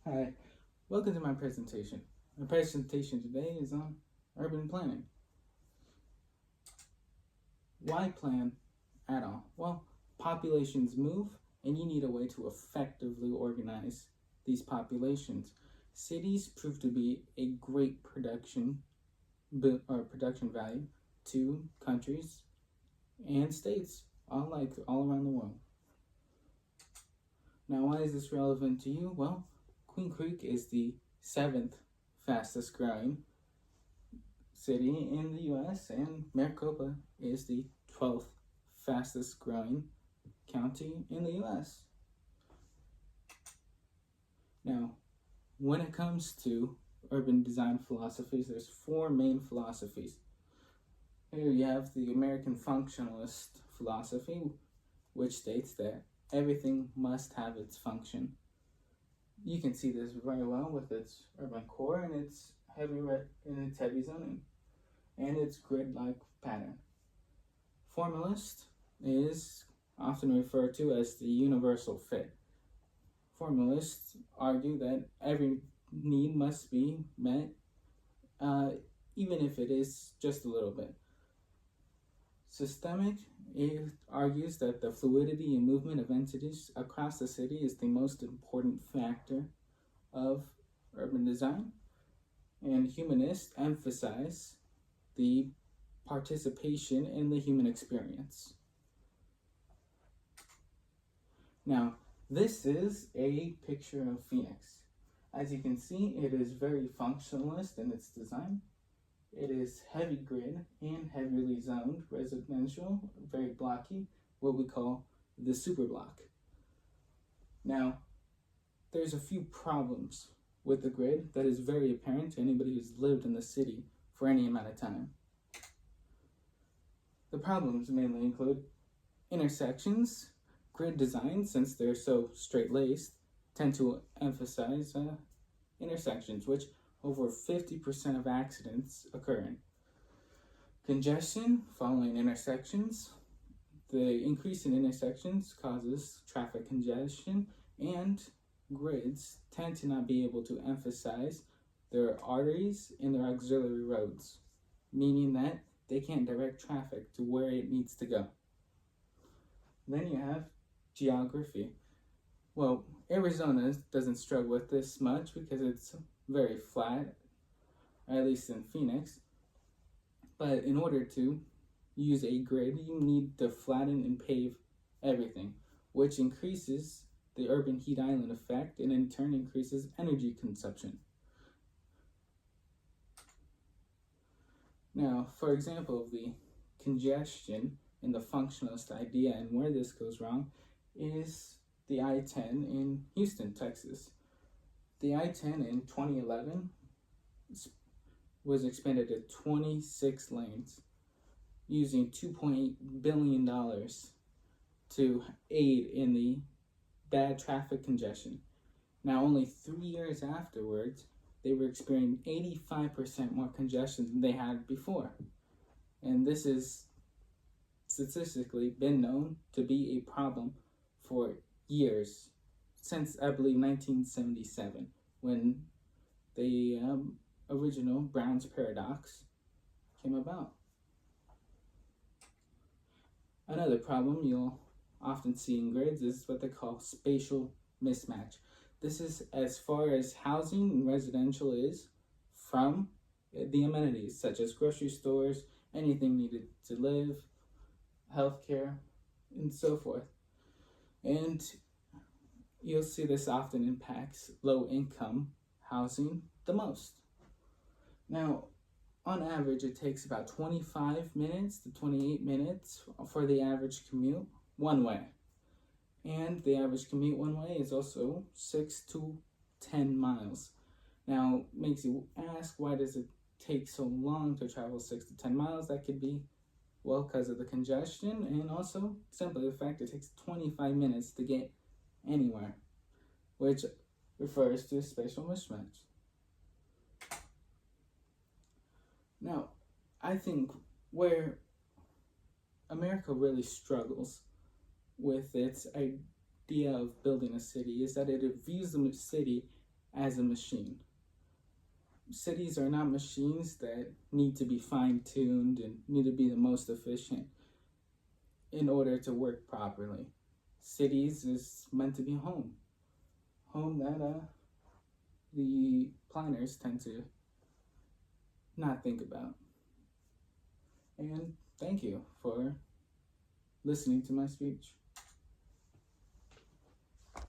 Hi, welcome to my presentation. My presentation today is on urban planning. Why plan at all? Well, populations move and you need a way to effectively organize these populations. Cities prove to be a great production value to countries and states all around the world. Now, why is this relevant to you? Well, Queen Creek is the 7th fastest growing city in the US, and Maricopa is the 12th fastest growing county in the US. Now, when it comes to urban design philosophies, there's 4 main philosophies. Here you have the American functionalist philosophy, which states that everything must have its function. You can see this very well with its urban core and its heavy zoning and its grid-like pattern. Formalist is often referred to as the universal fit. Formalists argue that every need must be met, even if it is just a little bit. Systemic argues that the fluidity and movement of entities across the city is the most important factor of urban design. And humanists emphasize the participation in the human experience. Now, this is a picture of Phoenix. As you can see, it is very functionalist in its design. It is heavy grid and heavily zoned residential, very blocky, what we call the super block. Now, there's a few problems with the grid that is very apparent to anybody who's lived in the city for any amount of time. The problems mainly include intersections. Grid designs, since they're so straight-laced, tend to emphasize intersections, which over 50% of accidents occur in. Congestion following intersections. The increase in intersections causes traffic congestion, and grids tend to not be able to emphasize their arteries and their auxiliary roads, meaning that they can't direct traffic to where it needs to go. Then you have geography. Well, Arizona doesn't struggle with this much because it's very flat, at least in Phoenix. But in order to use a grid, you need to flatten and pave everything, which increases the urban heat island effect and in turn increases energy consumption. Now, for example, the congestion in the functionalist idea and where this goes wrong is the I-10 in Houston, Texas. The I-10 in 2011 was expanded to 26 lanes using $2.8 billion to aid in the bad traffic congestion. Now, only 3 years afterwards, they were experiencing 85% more congestion than they had before. And this is statistically been known to be a problem for years, since I believe 1977, when the original Brown's paradox came about. Another problem you'll often see in grids is what they call spatial mismatch. This is as far as housing and residential is from the amenities, such as grocery stores, anything needed to live, healthcare, and so forth. And you'll see this often impacts low-income housing the most. Now, on average, it takes about 25 minutes to 28 minutes for the average commute one way. And the average commute one way is also 6 to 10 miles. Now, makes you ask, why does it take so long to travel 6 to 10 miles? That could be, well, because of the congestion, and also simply the fact it takes 25 minutes to get anywhere, which refers to spatial mismatch. Now, I think where America really struggles with its idea of building a city is that it views the city as a machine. Cities are not machines that need to be fine-tuned and need to be the most efficient in order to work properly. Cities is meant to be home that the planners tend to not think about. And thank you for listening to my speech.